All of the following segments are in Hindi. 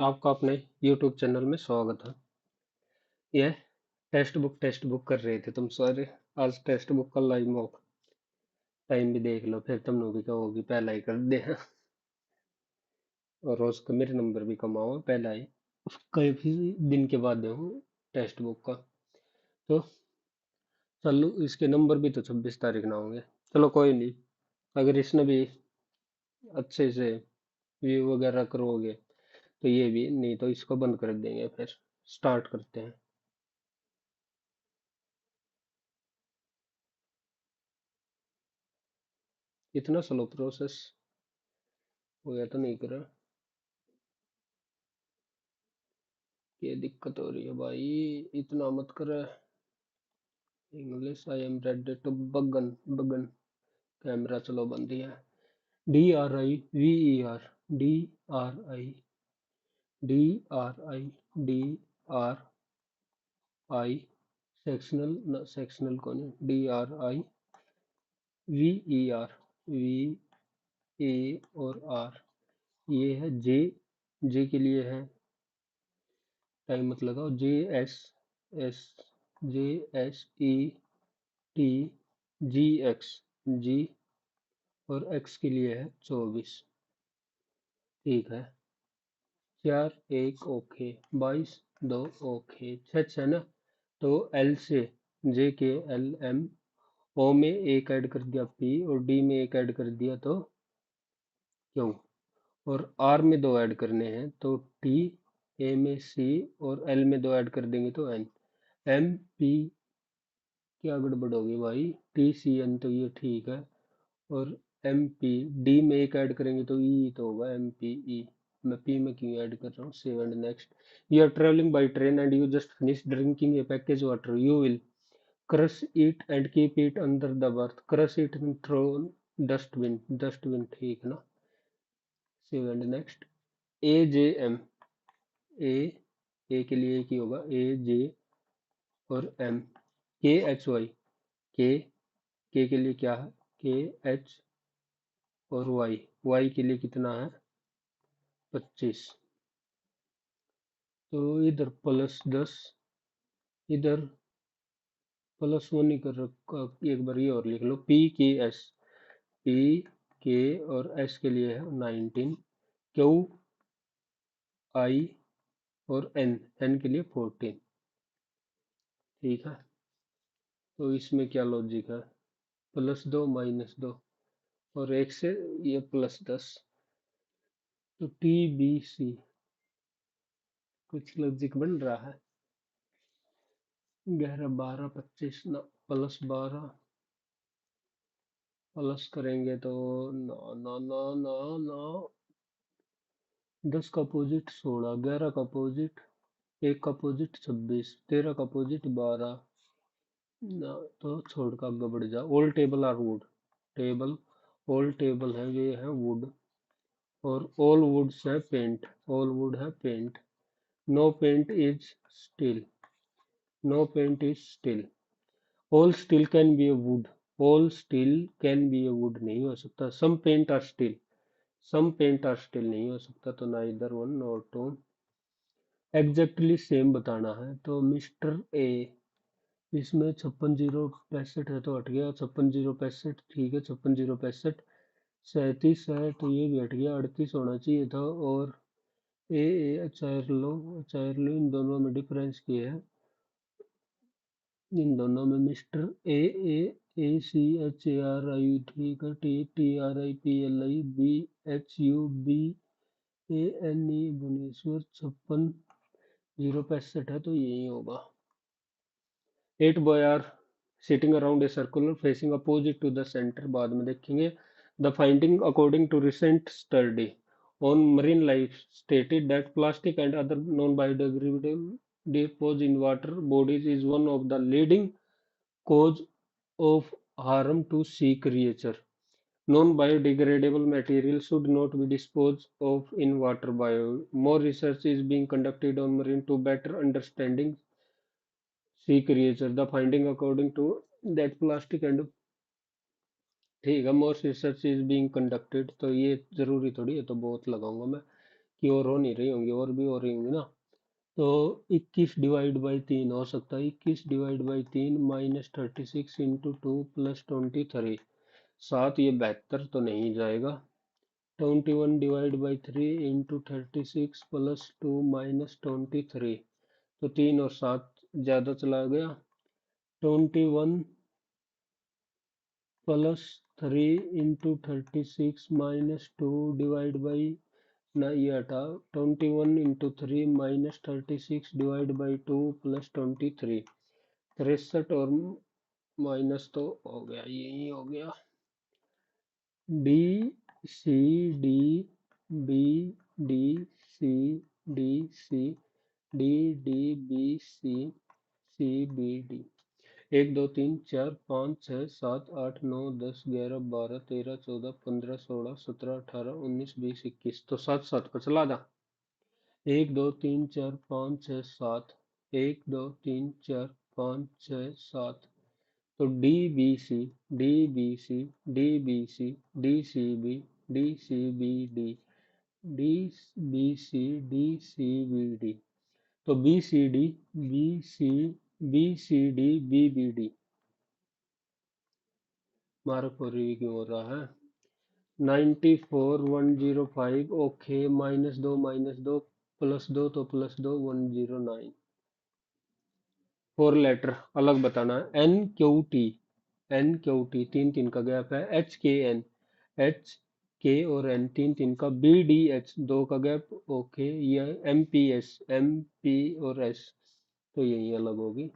आपका अपने YouTube चैनल में स्वागत है। यह टेक्स्ट बुक कर रहे थे तुम सारे। आज टेक्स्ट बुक का लाइव मॉक टाइम भी देख लो, फिर तुम लोग भी कहोगी पहला ही कर दे हैं। और रोज का मेरे नंबर भी कमाओ पहला ही, कई दिन के बाद देखो टेक्स्ट बुक का। तो चलो, इसके नंबर भी तो 26 तारीख ना होंगे। चलो कोई नहीं, अगर इसने भी अच्छे से व्यू वगैरह करोगे तो ये भी, नहीं तो इसको बंद कर देंगे। फिर स्टार्ट करते हैं। इतना स्लो प्रोसेस हो गया तो नहीं करा, ये दिक्कत हो रही है भाई। इतना मत कर। English I am ready to begin begin. Camera चलो बंद ही है। DRIVER, DRI सेक्शनल, सेक्शनल कौन है? DRIVER, और R। ये है जे, जे के लिए है, टाइम मत लगाओ। एस JSET GX, जी और एक्स के लिए है 24। ठीक है। 4 1 ओके, 22 ओके, 6 ना। तो एल से, JKLM, ओ में एक ऐड कर दिया P, और डी में एक ऐड कर दिया तो क्यों, और आर में दो ऐड करने हैं तो T, ए में C, और एल में दो ऐड कर देंगे तो N। MP, क्या गड़बड़ होगी भाई? TCN तो ये ठीक है। और MP, डी में एक ऐड करेंगे तो ई तो होगा MPE। मैं पी में क्यों ऐड कर रहा हूँ? Save and next. You are travelling by train and you just finish drinking a package water, you will crush it and keep it under the berth. Crush it and throw dustbin, dustbin ठीक ना। Save and next. AJM, A के लिए एक ही होगा, AJ और M। KHY, के के लिए क्या है? KH और वाई के लिए कितना है? 25। तो इधर +10, इधर +1 ही कर रखा। एक बार ये और लिख लो, PKS, PK और S के लिए है 19। QI और N के लिए 14। ठीक है। तो इसमें क्या लॉजिक है? +2 -2, और एक से ये +10, तो TBC कुछ लॉजिक बन रहा है। 11 12 25 ना, +12 प्लस करेंगे तो ना ना ना ना ना। 10 का अपोजिट 16, 11 का अपोजिट, 1 का अपोजिट 26, 13 का अपोजिट 12 ना। तो छोड़ का आगे बढ़ जा। All table are wood, table, all table है, ये है वुड। और ऑल वुड्स है पेंट, ऑल वुड है paint. No paint is steel, no paint is steel. All steel can be a wood, all steel can be a wood नहीं हो सकता। Some paint are steel, some paint are steel नहीं हो सकता। तो neither one nor two. Exactly same बताना है तो मिस्टर ए, इसमें 56 0 65 है तो हट गया 56 0 65, ठीक है। 56 0 65, 37 है तो ये भी हट गया, 38 होना चाहिए था। और चार लो, इन दोनों में डिफरेंस क्या है? इन दोनों में मिस्टर ACHARI, ठीक है। TTRIPLI BHUBANE भुवनेश्वर, 56 0 65 है तो यही होगा। 8 boy are sitting around a circle facing opposite to the center, बाद में देखेंगे। The finding according to recent study on marine life stated that plastic and other non-biodegradable deposit in water bodies is one of the leading cause of harm to sea creature. Non-biodegradable materials should not be disposed of in water. More research is being conducted on marine to better understanding sea creature. The finding according to that plastic and, ठीक है, more research is being conducted, तो ये जरूरी थोड़ी है तो बहुत लगाऊंगा मैं कि और हो नहीं रही होंगी, और भी हो रही होंगी ना। तो 21 डिवाइड बाई 3 हो सकता है, 21 divide by 3 minus 36 into 2 plus 23। सात, ये 72 तो नहीं जाएगा। 21 divide by 3 into 36 plus 2 minus 23, तो 3 और 7 ज़्यादा चला गया। 21 plus 3 into 36 minus 2 divide by, ना ये हटा, 21 into 3 minus 36 divide by 2 plus 23, 63 और माइनस तो हो गया, यही हो गया। D C D B D C D C D D B C C B D. 1 2 3 4 5 6 7 8 9 10 11 12 13 14 15 16 17 18 19 20 21, तो 7 7 को चला जा। 1 2 3 4 5 6 7, 1 2 3 4 5 6 7, तो D B C, D B C, D B C, D C B, D C B D, D B C, D C B D, तो B C D, B C, B C D, B B D. Mark और क्यों हो रहा है? 94 105, ओके, -2 +2 तो +2 109। 4 लेटर अलग बताना है। N Q T, N Q T 3 3 का गैप है। एच के एन, एच के और एन 3 3 का। बी डी एच 2 का गैप, ओके। ये M P S, M P और एस, तो यही अलग होगी।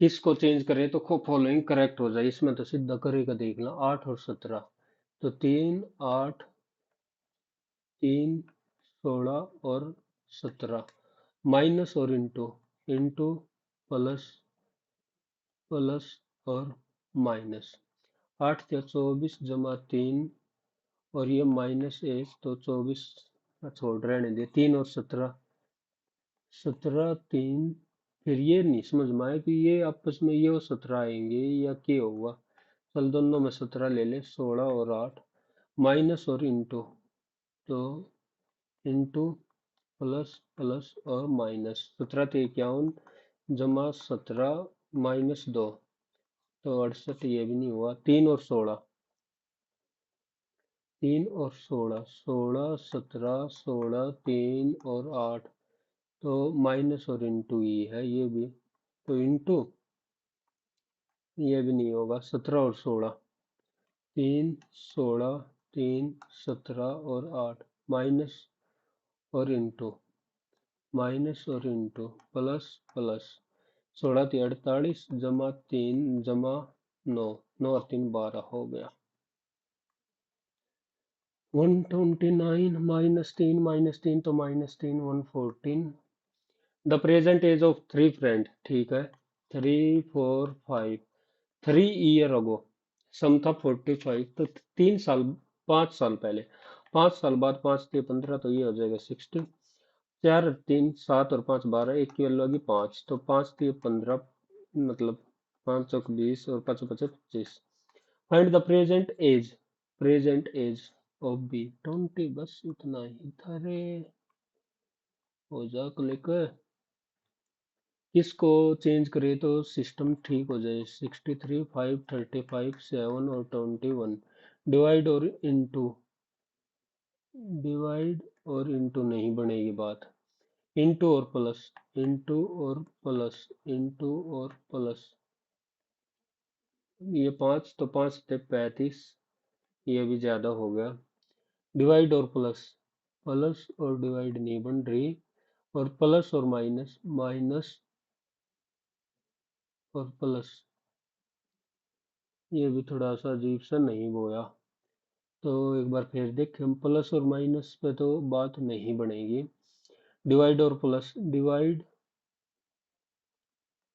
इसको चेंज करें तो फॉलोइंग करेक्ट हो जाए। इसमें तो सीधा करेगा, देखना 8 और 17, तो 3 8 3 16 और 17, माइनस और इंटू, इंटू प्लस, प्लस और माइनस। 8 या 24 जमा 3, और ये -1, तो 24 छोड़ रहने दे। 3 और 17, 17 3, फिर ये नहीं समझ में आया कि ये आपस में ये और 17 आएंगे या क्या होगा। चल दोनों में 17 ले ले, 16 और 8, माइनस और इंटू, तो इंटू प्लस, प्लस और माइनस। 17 तो 51 जमा 17 -2, तो 68, ये भी नहीं हुआ। 3 और 16, 3 और 16, 16 17 16 3 और 8, तो माइनस और इंटू ही है ये भी, तो इंटू, ये भी नहीं होगा। 17 और 16, 3 16 3 17 और 8, माइनस और इंटू, माइनस और इंटू, प्लस, प्लस। 16 3 48 जमा 3 जमा 9, 9 और 3 12 हो गया। 129 -3 तो -3 114। The present age of three friend, ठीक है। 3 4 5, 3 ईयर अगो, सम था 45, तो 3 साल, 5 साल पहले, 5 साल बाद, 5 3 15, तो ये हो जाएगा 60। 4 3 7 और 5 12, एक की वैल्यू होगी 5, तो 5 3 15, मतलब 5 चौक 20 और 5 5 25। Find the present age of B 20, बस इतना ही था रे। हो जा क्लिक। इसको चेंज करें तो सिस्टम ठीक हो जाए। 63 5 35 7 और 21, डिवाइड और इंटू, डिवाइड और इंटू नहीं बनेगी बात। इंटू और प्लस, इंटू और प्लस, इंटू और प्लस। ये 5, तो 5 थे 35, ये भी ज्यादा हो गया। डिवाइड और प्लस, प्लस और डिवाइड नहीं बन रही, और प्लस और माइनस, माइनस और प्लस, ये भी थोड़ा सा अजीब सा नहीं बोया। तो एक बार फिर देखें, हम प्लस और माइनस पे तो बात नहीं बनेगी। डिवाइड और प्लस, डिवाइड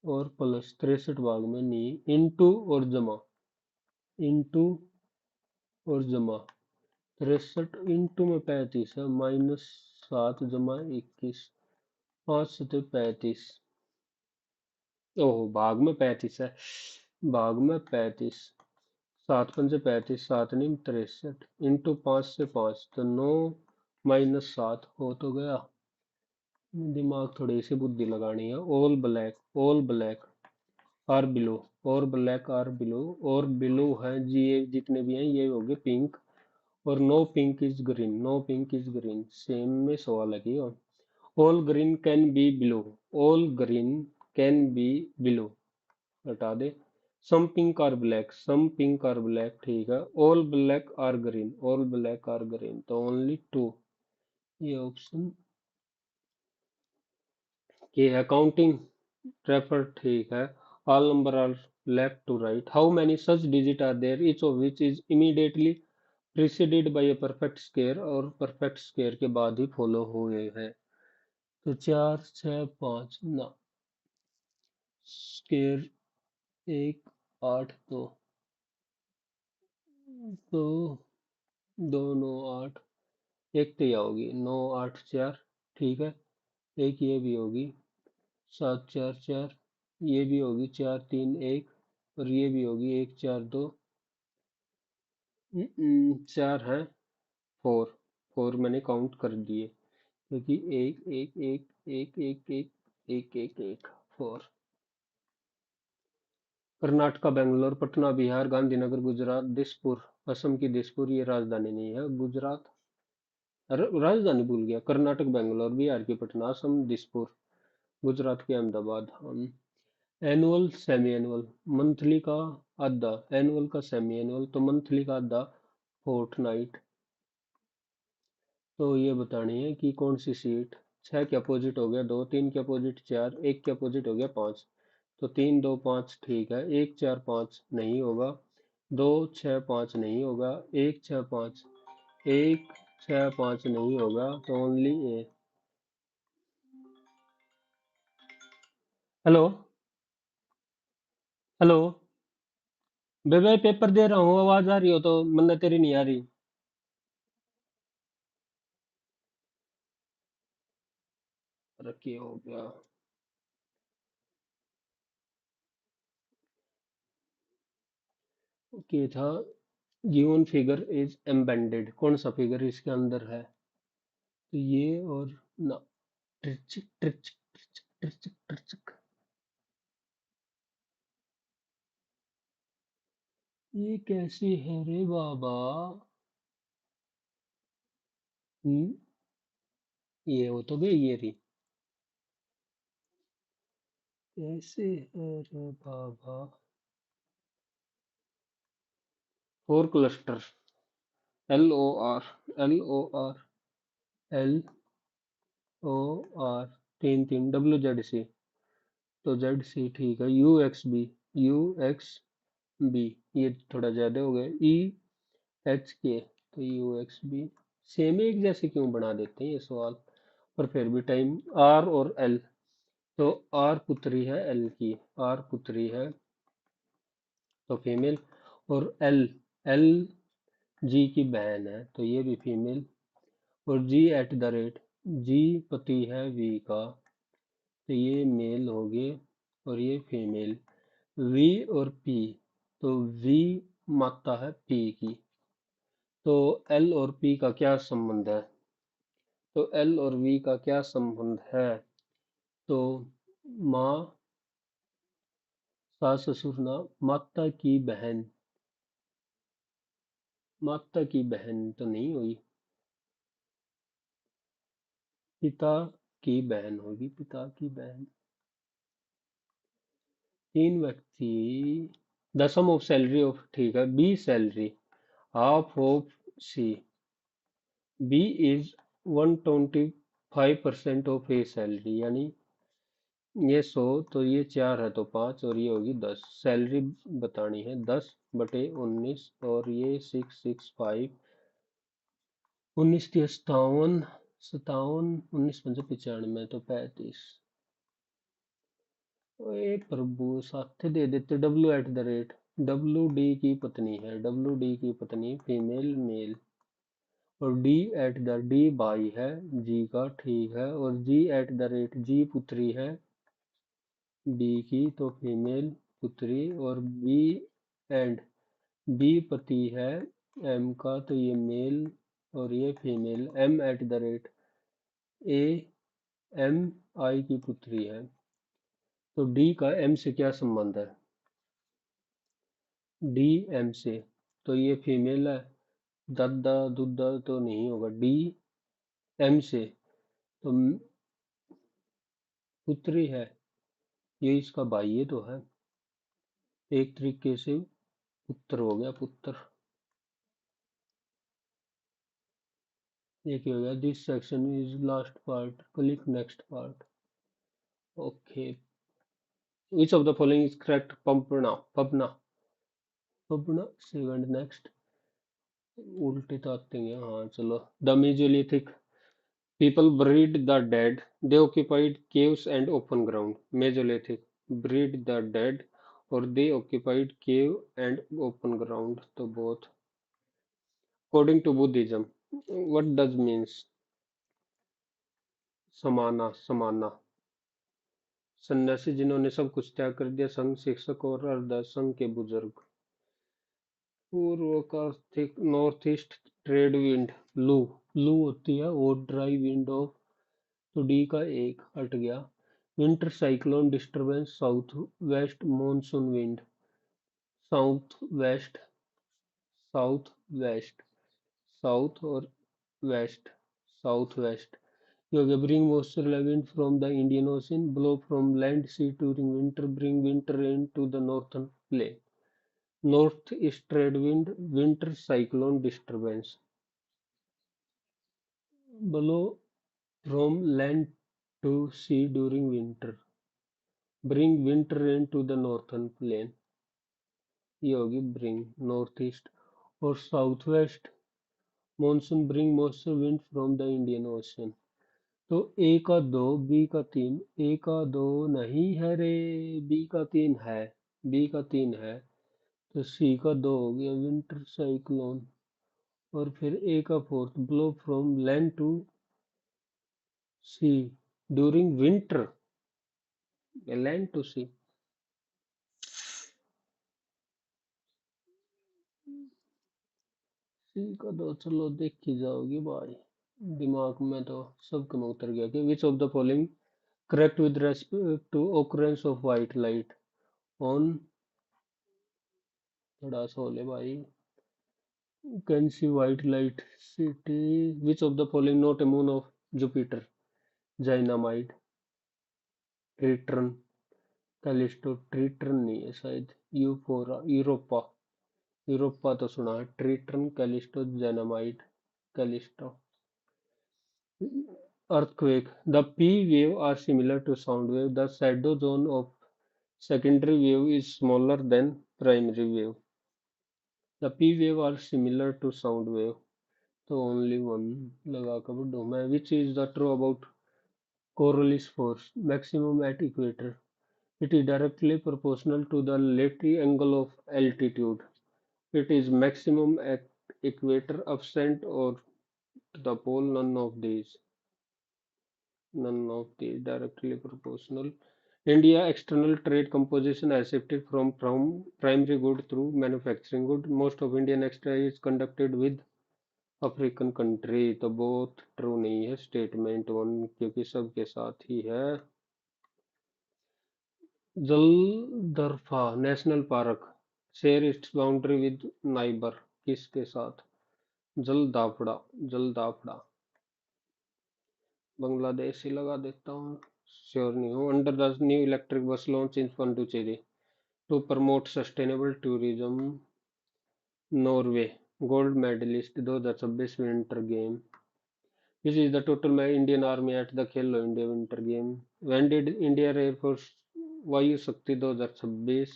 और प्लस 63 भाग में नहीं, इंटू और जमा, इंटू और जमा। 63 इंटू में 35 है, -7 जमा 21, 5 सते 35। ओह, भाग में 35 है, भाग में 35, 7 पंजे 35, 7 नीम 63, इंटू 5 से 5 तो 9 माइनस 7 हो तो गया। दिमाग थोड़ी सी बुद्धि लगानी है। ऑल ब्लैक आर ब्लू, और ब्लैक आर ब्लू, और ब्लू है जी, ये जितने भी हैं ये हो गए पिंक, और no pink is green, no pink is green, same में सवाल है कि all green can be blue, all green can be blue, हटा दे। Some pink are black, some pink are black, ठीक है। All black are green, all black are green, तो ओनली टू, ये ऑप्शन के है। काउंटिंग रेफर, ठीक है। All number are left to right, how many such digit are there each of which is immediately preceded by a perfect square, और परफेक्ट स्क्वायर के बाद ही फॉलो हुए हैं। तो 4 6 5 ना, स्क्वायर 1 8 2, तो 2 9 8, एक तो यह होगी 9 8 4, ठीक है। एक ये भी होगी 7 4 4, ये भी होगी 4 3 1, और ये भी होगी 1 4 2, 4 है, 4 4 मैंने काउंट कर दिए, क्योंकि एक एक एक एक एक एक एक एक एक 4। कर्नाटका बेंगलोर, पटना बिहार, गांधीनगर गुजरात, दिसपुर असम की दिसपुर, ये राजधानी नहीं है गुजरात, राजधानी भूल गया। कर्नाटक बेंगलोर, बिहार की पटना, असम दिसपुर, गुजरात के अहमदाबाद। हम एनुअल सेमी एनुअल, मंथली का आधा, एनुअल का सेमी एनुअल, तो मंथली का आधा फोर्टनाइट। तो ये बतानी है कि कौन सी सीट, 6 के अपोजिट हो गया 2, 3 के अपोजिट 4, 1 के अपोजिट हो गया 5, तो 3 2 5, ठीक है। 1 4 5 नहीं होगा, 2 6 5 नहीं होगा, 1 6 5, 1 6 5 नहीं होगा, तो ओनली ए। हेलो, हेलो, बेबे पेपर दे रहा हूँ, आवाज आ रही हो तो, मन्ना तेरी नहीं आ रही। रखिए, हो गया। ओके था, गिवन फिगर इज एम्बेडेड, कौन सा फिगर इसके अंदर है, तो ये और ना, ट्रिच ट्रिच ट्रिच ट्रिच ट्रिच, ये कैसी है रे बाबा। हम्म, ये हो तो गई ये रही, कैसे है रे बाबा। Four cluster, LOR, LOR, LOR, तीन तीन, WZC, तो ZC ठीक है। UXB, ये थोड़ा ज्यादा हो गया। EHK, तो UXB, सेम एक जैसे क्यों बना देते हैं ये सवाल, पर फिर भी टाइम। R और L, तो R पुत्री है L की, R पुत्री है तो फीमेल, और L G की बहन है तो ये भी फीमेल, और G eight the rate, G पति है V का, तो ये मेल हो गए, और ये फीमेल। V और P, तो V माता है P की, तो L और P का क्या संबंध है, तो L और V का क्या संबंध है, तो माँ, सास ससुर ना, माता की बहन, माता की बहन तो नहीं हुई, पिता की बहन होगी, पिता की बहन। तीन व्यक्ति, the sum of salary of, ठीक है, B salary, half of C, B is 125% ऑफ ए सैलरी, यानी ये 100, तो ये 4 है तो 5, और ये होगी 10, सैलरी बतानी है 10/19, और ये 665, 19 सत्तावन, 19 पंजे 95, तो 35। ओए प्रभु, साथे दे देते। W@, WD की पत्नी है, WD की पत्नी फीमेल मेल, और D@, D भाई है जी का, ठीक है, और G@, G पुत्री है B की, तो फीमेल पुत्री, और B एंड बी पति है एम का, तो ये मेल और ये female, M at the rate A M I की पुत्री है। तो डी का एम से क्या संबंध है? डी एम से, तो ये फीमेल है, दादा दुद्धा तो नहीं होगा। डी एम से, तो पुत्री है, ये इसका भाई ये तो है, एक तरीके से पुत्र हो गया, पुत्र। ये क्या हो गया, this section is last part, click next part. Okay, which of the following is correct? पपना पपना पपना, सेकंड नेक्स्ट। उल्टे तो आते हैं, हाँ चलो। The mesolithic people buried the dead, they occupied caves and open ground. Mesolithic, buried the dead or they occupied cave and open ground, तो both। According to Buddhism, what does means? समाना समाना, सन्यासी जिन्होंने सब कुछ त्याग कर दिया, संघ शिक्षक और अर्ध संघ के बुजुर्ग। पूर्व का थिक नॉर्थ ईस्ट ट्रेड विंड, लू, लू होती है और ड्राई विंड ऑफ, तो डी का एक हट गया। Winter cyclone disturbance, south west monsoon wind, south west, south west, south और west, south west. You bring moisture wind from the Indian Ocean, blow from land sea during winter, bring winter rain to the northern plain. North east trade wind, winter cyclone disturbance. Blow from land to sea during winter, bring winter rain to the northern plain। ये होगी ब्रिंग नॉर्थ ईस्ट। और south west monsoon bring moisture wind from the Indian ocean. तो ए का दो, बी का तीन, ए का दो नहीं है रे, बी का तीन है, बी का तीन है, तो सी का दो हो गया विंटर साइक्लोन। और फिर ए का fourth, blow from land to sea during winter, land to sea. C का दो चलो देखी जाओगी भाई, दिमाग में तो सबके में उतर गया कि विच of the following correct with respect to occurrence of white light on, थोड़ा सा होले भाई, can see white light city, which of the following not a moon of Jupiter? Dynamite, Triton, Callisto, Triton नहीं है शायद, यूफोरा, यूरोपा, यूरोपा तो सुना है, Triton, Callisto, dynamite, Callisto. Earthquake, the P wave are similar to sound wave, the shadow zone of secondary wave is smaller than primary wave। The P wave are similar to sound wave, तो only one लगा कर बढ़ो मैं। Which is the true about Coriolis force? Maximum at equator. It is directly proportional to the lattice angle of altitude. It is maximum at equator, absent or to the pole. None of these. None of these directly proportional. India external trade composition has shifted from primary good through manufacturing good. Most of Indian extra is conducted with African country, तो बहुत ट्रू नहीं है स्टेटमेंट वन, क्योंकि सबके साथ ही है। Jaldapara national park share its boundary with neighbour, किसके साथ? जलदाफड़ा, जलदाफड़ा, बांग्लादेश ही लगा देता हूँ, श्योर नहीं हूँ। Under the new electric bus launch in Pondicherry to promote sustainable tourism, Norway gold medalist 2026 winter game. Which is the total Indian Army at the Khelo India Winter Game? When did India Air Force वायु शक्ति 2026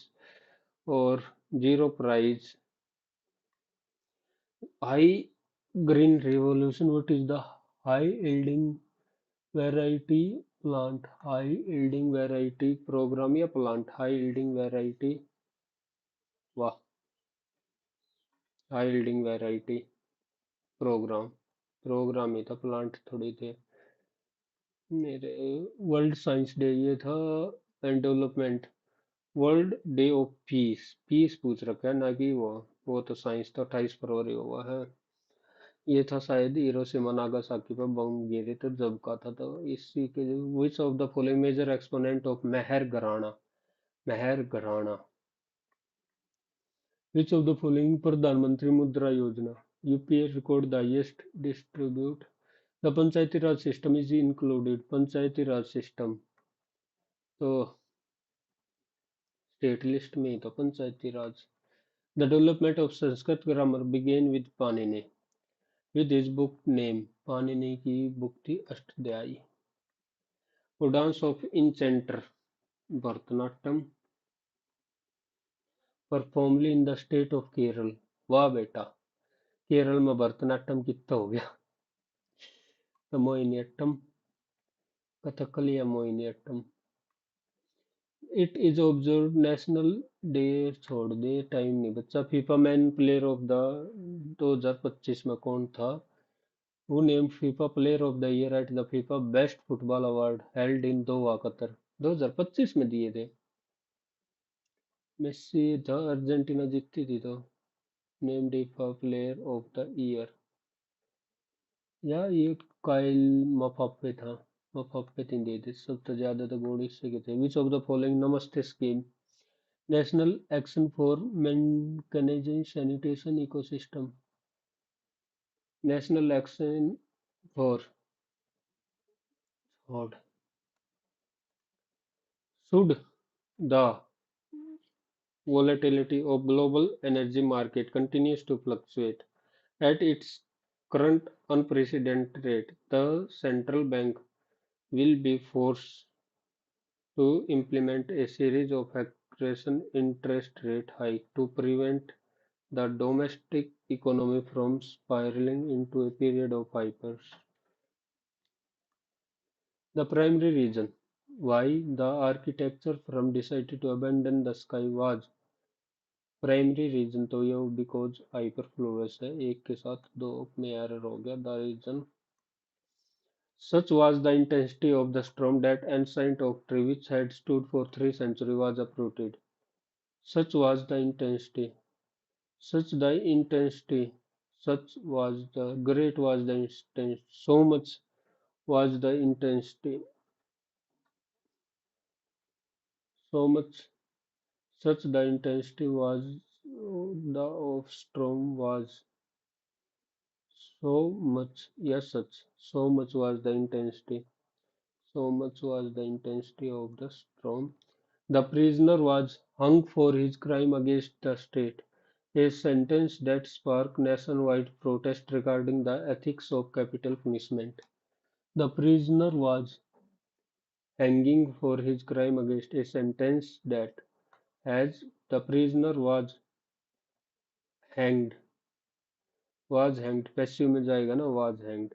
और zero prize? High green revolution, what is the high yielding variety plant? High yielding variety programme या प्लांट? हाई यील्डिंग वैरायटी, वाह, high yielding variety programme, programme ही था, प्लांट थोड़ी थे मेरे। वर्ल्ड साइंस डे ये था, and development, world day of peace, peace पूछ रखा है ना कि वो वो तो साइंस तो 28 फरवरी हुआ है। ये था शायद हिरोशिमा नागासाकी पर बम गिरे तो जब का था, तो इसी के which of the following major exponent of Maihar gharana, Maihar घराना, विच of the following Pradhan Mantri Mudra Yojana, UPA record the highest distribute, the Panchayati Raj system is included, Panchayati Raj system तो स्टेट लिस्ट में ही तो Panchayati Raj. The development of Sanskrit grammar began with Panini, with his book name, Panini की बुक थी अष्टध्यायी। वो dance of enchanter, Bharatanatyam, performally in the state of Kerala. वाह बेटा, केरल में भरतनाट्यम कितना हो गया। तो मोहिनीअट्टम, कथकली या Mohiniyattam. It is observe national day, छोड़ दे टाइम नहीं बच्चा। FIFA man player of the 2025 में कौन था? Who named FIFA player of the year at the FIFA best football award held in Doha Qatar, 2025 में दिए थे। मेसी था, अर्जेंटीना जीतती थी तो। Named FIFA player of the year, या ये काइल मफापे था, मफापे तीन दिए थे। सबसे ज्यादा तो गोल इससे के थे। विच ऑफ द फॉलोइंग नमस्ते scheme, national action for maintenance sanitation ecosystem, national action for, और should the volatility of global energy market continues to fluctuate at its current unprecedented rate, the central bank will be forced to implement a series of aggressive interest rate hikes to prevent the domestic economy from spiraling into a period of hyper. The primary reason why the architecture firm decided to abandon the sky was, primary reason तो ये बिकॉज हाइपरफ्लोरस है, एक के साथ दो में एरर हो गया। The reason, such was the intensity of the storm that ancient oak tree which had stood for 3 centuries was uprooted. Such was the intensity, such the intensity, such was the great was the intensity, so much was the intensity, so much, such the intensity was the of storm was, so much, yes, such, so much was the intensity, so much was the intensity of the storm. The prisoner was hung for his crime against the state, a sentence that sparked nationwide protest regarding the ethics of capital punishment. The prisoner was hanging for his crime against a sentence that, as the prisoner hanged, was hanged, passive में जाएगा ना, was hanged.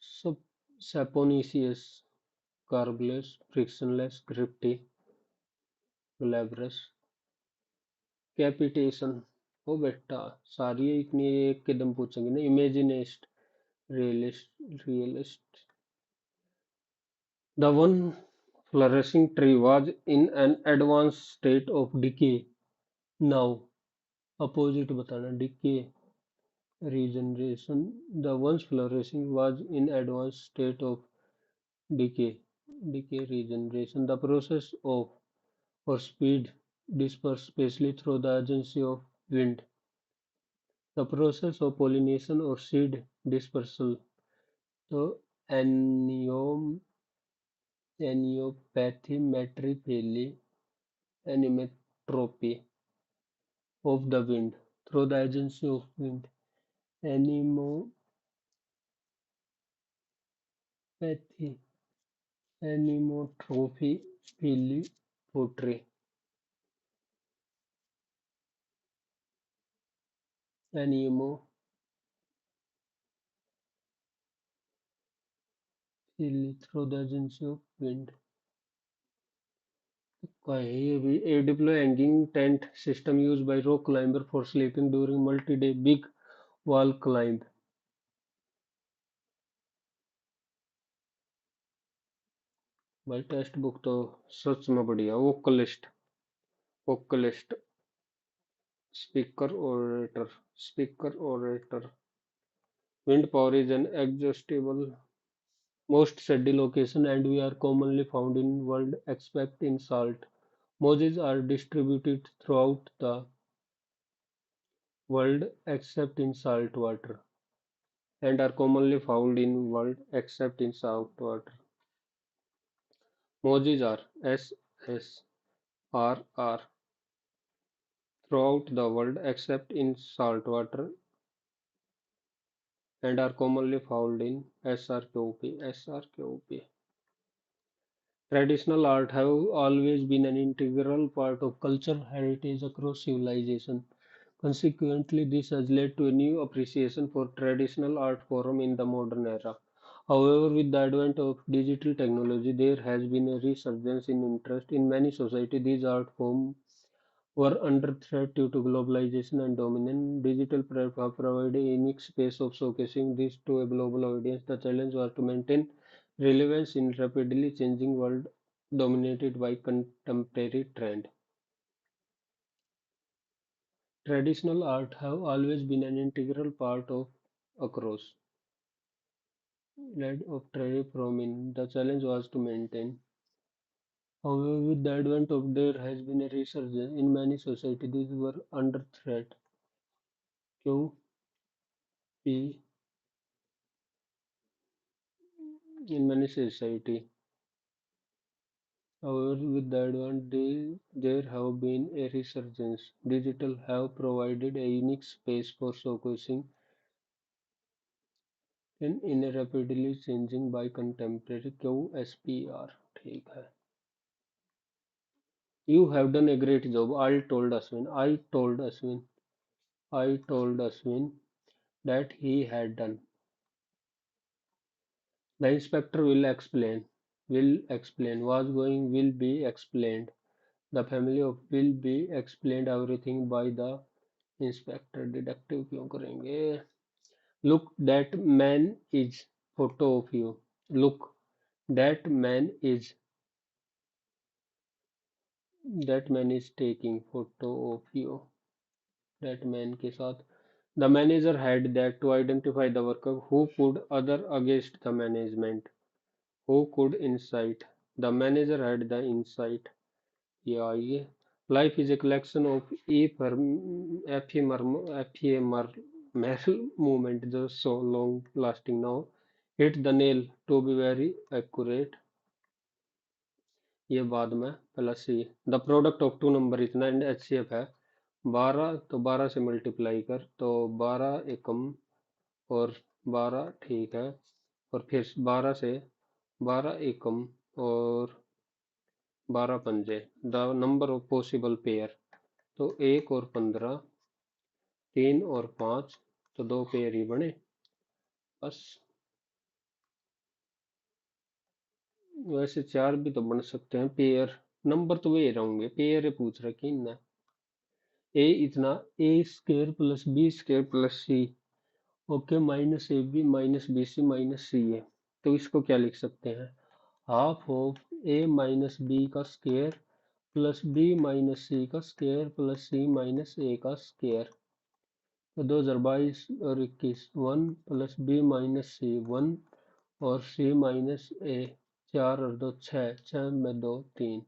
Sub Saponicus, carbless, frictionless, grifty, glabrous, capitation. ओ बेटा, सारी इतनी एक कदम पूछेंगे ना। इमेजिनेस्ट, realist. The one flourishing tree was in an advanced state of decay. Now, opposite बताना, decay, regeneration. The once flourishing was in advanced state of decay, decay, regeneration. The process of or speed dispersed spatially through the agency of wind. The process of pollination or seed dispersal. So, aniom, aniopathy, metriphily, anemetropy of the wind through the agency of wind. Anemopathy, anemotrophy, philipotry, anemophily through the agency of wind. ये भी a deploy hanging tent system used by rock climber for sleeping during multi-day big wall climb. भाई टेक्स्ट बुक तो सच में बढ़िया। Vocalist, vocalist, speaker orator. Wind power is an exhaustible most steady location and we are commonly found in world except in salt. Moses are distributed throughout the world except in salt water and are commonly found in world except in salt water. Moses are SSRR throughout the world except in salt water and are commonly found in SRQP. Traditional art have always been an integral part of cultural heritage across civilization. Consequently, this has led to a new appreciation for traditional art form in the modern era. However, with the advent of digital technology, there has been a resurgence in interest in many societies. These art forms were under threat due to globalization and dominance. Digital platforms provide a unique space of showcasing this to a global audience. The challenge was to maintain relevance in rapidly changing world dominated by contemporary trend. Traditional art have always been an integral part of across led of trade from in. The challenge was to maintain. However, with the advent of there has been a resurgence in many societies. These were under threat. QP in many society. However, with the advent there have been a resurgence. Digital have provided a unique space for showcasing in a rapidly changing by contemporary QSPR. ठीक है. You have done a great job. I told Ashwin that he had done. The inspector will explain, was going, will be explained. The family of will be explained everything by the inspector. Detective क्यों करेंगे? Look, photo of you. Look, that man is that man is taking photo of you. That man के साथ the manager had that to identify the worker who could other against the management. Who could insight? The manager had the insight. Yeah, ये life is a collection of ephemeral movement just so long lasting now. Hit the nail to be very accurate. ये बाद में plus see the product of two number इतना एंड HCF है 12 तो 12 से मल्टीप्लाई कर तो 12 एकम और 12 ठीक है और फिर 12 से 12 एकम और 12 पंजे the number of possible pair तो 1 और 15 3 और 5 तो 2 पेयर ही बने बस वैसे 4 भी तो बन सकते हैं पेयर नंबर तो वे रहेंगे पेयर पूछ रखी ना ए इतना A² + B² + C okay -AB - BC - C है तो इसको क्या लिख सकते हैं half of A - B² plus B - C² plus C - A² तो 2022 और 21 1 प्लस B - C 1 और C - A 4 और 2 6 6 में 2 3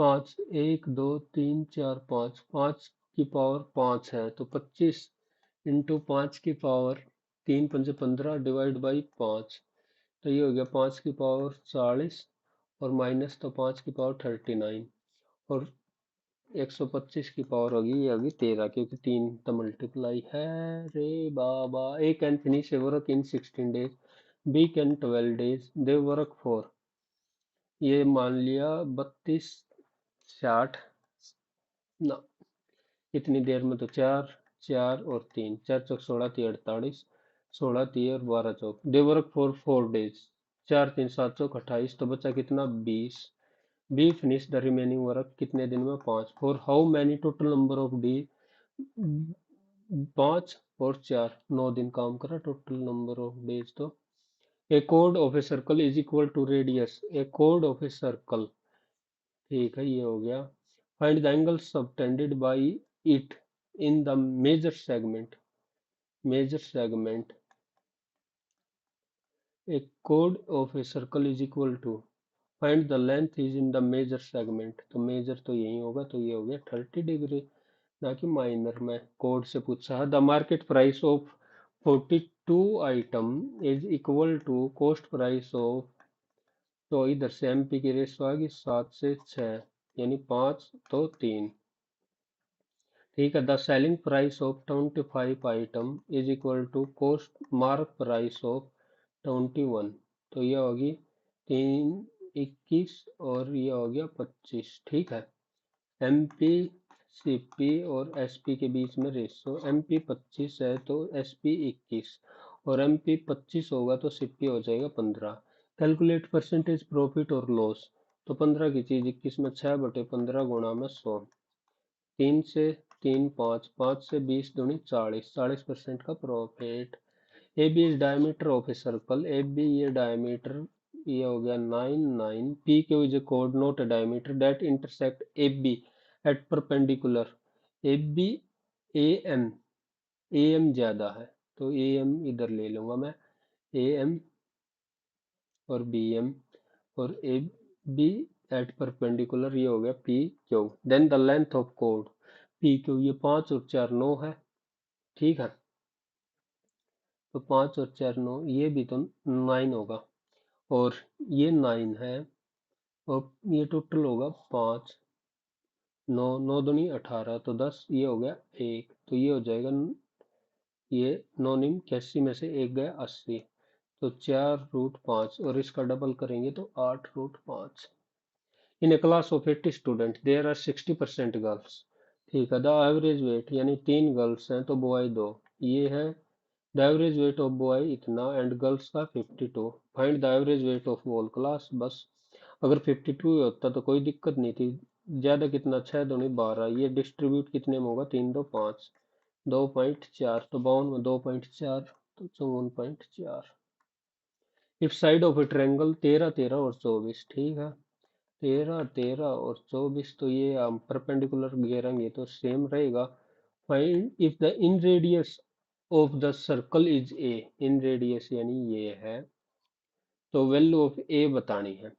5 1 2 3 4 5 5 की पावर 5 है तो 25 इंटू 5 की पावर 3×5 = 15 डिवाइड बाई 5 तो ये हो गया 5 की पावर 40 और माइनस तो 5 की पावर 39 और 125 की पावर होगी ये होगी 13 क्योंकि 3 तो मल्टीप्लाई है रे बाबा A can finish a work in 16 days B can 12 days they work for ये मान लिया 32 60 ना इतनी देर में तो 4 4 और 3 4 चौक 16 3 48 16 3 और 12 चौक दे वर्क फॉर 4 डेज 4 3 7 चौक 28 तो बचा कितना 20 B finish the remaining work कितने दिन में 5 for how many total number of D 5 और 4 9 दिन काम करा टोटल नंबर ऑफ डेज तो ए chord of a circle is equal to radius a chord of a circle ठीक है, ये हो गया। Find the angle subtended by it in the major segment. Major segment, a chord of a circle is equal to, find the length is in the major segment। तो मेजर तो यही होगा, तो ये हो गया 30 डिग्री, ना कि माइनर में। कोड से पूछा है the market price of 42 item is equal to cost price of, तो इधर से एमपी की रेशो आ गई 7 से 6, यानी 5 तो 3। ठीक है, the selling price of 25 item is equal to cost mark price of 21। तो ये होगी 3 21 और ये हो गया 25। ठीक है, एमपी सीपी और एसपी के बीच में रेशो, एमपी 25 है तो एसपी 21, और एमपी 25 होगा तो सीपी हो जाएगा 15। कैलकुलेट परसेंटेज प्रॉफिट और लॉस, तो 15 की चीज 21 में 6/15 गुणा में 100। 3 से 3 5, 5 से 20 दूनी 40, 40% का profit. A B is diameter of a circle, A B ये डायमीटर, ये हो गया 9 9। पी क्यू इज ए कोड not a diameter that intersect A B at perpendicular. A B A M, A M ज्यादा है तो ए एम इधर ले लूंगा मैं, ए एम और बी एम, और ए बी एट परपेंडिकुलर, ये हो गया P Q. Then the length of code P Q, ये 5 और 4 9 है। ठीक है, तो 5 और 4 9, ये भी तो 9 होगा, और ये 9 है, और ये टोटल होगा 5, 9 9 दूनी 18, तो 10, ये हो गया 1, तो ये हो जाएगा, ये 9 9 81 में से 1 गया 80, तो 4√5, और इसका डबल करेंगे तो 8√5। In a class of 80 student there are 60% girls. ठीक है, द एवरेज वेट, यानी 3 गर्ल्स हैं तो बॉय 2, ये है the average weight of boy इतना एंड गर्ल्स का 52। Find the average weight of whole class. बस अगर 52 होता तो कोई दिक्कत नहीं थी, ज्यादा कितना 6 दूनी 12, ये डिस्ट्रीब्यूट कितने में होगा 3 2 5, 2.4, तो 52 में 2.4, तो 54.4। If side of A triangle 13 13 और 24, ठीक है, 13 13 और 24, तो ये हम परपेंडिकुलर घेरेंगे तो सेम रहेगा। Find if the in radius of the circle is a, in radius यानी ये है, तो वैल्यू ऑफ ए बतानी है।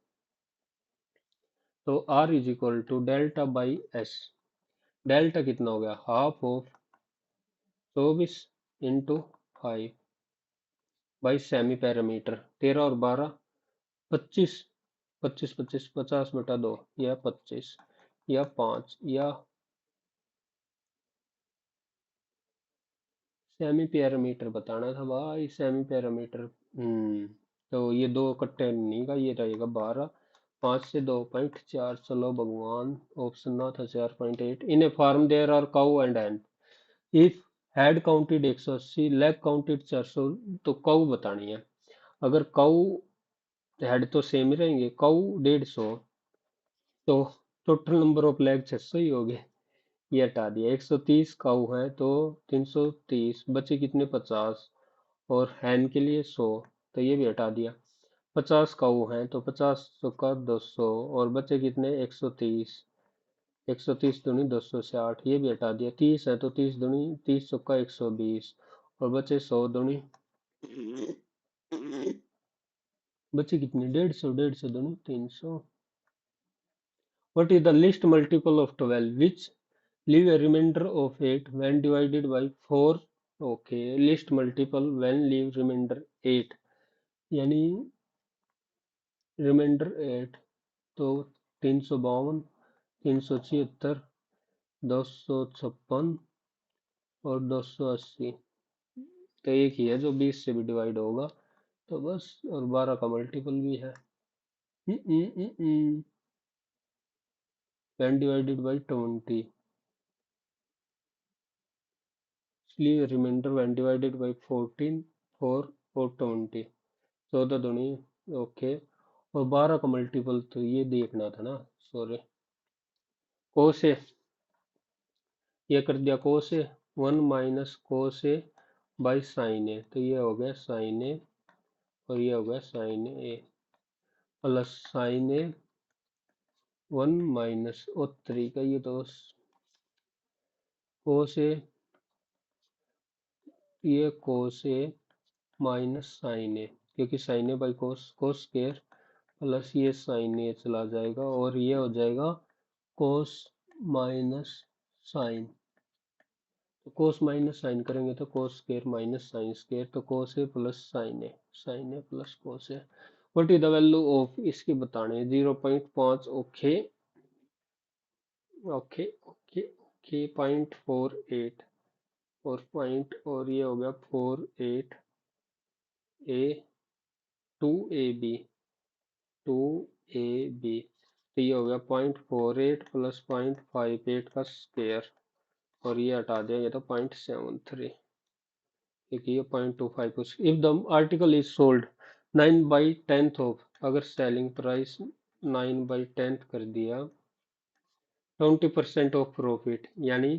तो r is equal to delta by S. Delta कितना हो गया, half of 24 × 5 by semi parameter, 13 और 12 25, 25 25 50/2, या 25 या 5, या सेमी पैरामीटर बताना था भाई, सेमी पैरामीटर। तो ये दो कट्टे नहीं का, ये रहेगा 12, 5 से 2.4, चलो भगवान, ऑप्शन ना था 4.8। In a farm there are cow and hen, if head counted 180, leg counted 400, तो काउ बतानी है। अगर काउ, हेड तो सेम ही रहेंगे, काउ 150, तो टोटल नंबर ऑफ लेग 600 ही हो गए, ये हटा दिया। 130 काऊ है तो 330, बचे कितने 50, और हैन के लिए 100, तो ये भी हटा दिया। 50 काऊ हैं तो 50 का 200, और बचे कितने 130, 130 दूनी 260, ये भी हटा दिया। 30 है तो 30 दूनी 30 का 120, और बचे 100 दूनी, बचे कितने 150, 150 दूनी 300। What is the least multiple of 12 which leave a remainder of 8 when divided by 4? Okay, least multiple when leave remainder 8, यानी remainder 8, तो 352, 376, 256 और 280, तो एक ही है जो 20 से भी डिवाइड होगा, तो बस, और 12 का मल्टीपल भी है। when divided by 20, इसलिए रिमाइंडर when divided by 14, 4 और 20, 14 दूनी, ओके, और 12 का मल्टीपल तो ये देखना था ना, सॉरी, को से, ये कर दिया को से, 1 माइनस को से बाई साइन ए, तो ये हो गया साइन ए, और ये हो गया sign A, plus sine A 1 minus और 3 का ये तो कोस ए, ये कोस ए माइनस साइन ए, क्योंकि sine A by cos, cos square plus ये साइन ए चला जाएगा और ये हो जाएगा कोस माइनस साइन। तो कोस माइनस साइन करेंगे तो cos square minus sine square, तो cos A plus sine A, sine A plus cos A. What is the value of, इसकी बताने 0.5। ओके ओके ओके ओके 0.48 और पॉइंट, और ये हो गया 48 ए, 2 AB, 2 AB, तो ये हो गया 0.48 प्लस 0.58 का स्क्वायर, और ये हटा दिया गया तो 0.73, क्योंकि ये 0.25 कुछ। If the article is sold 9/10 of, अगर सेलिंग प्राइस 9/10 कर दिया, 20% ऑफ प्रॉफिट, यानी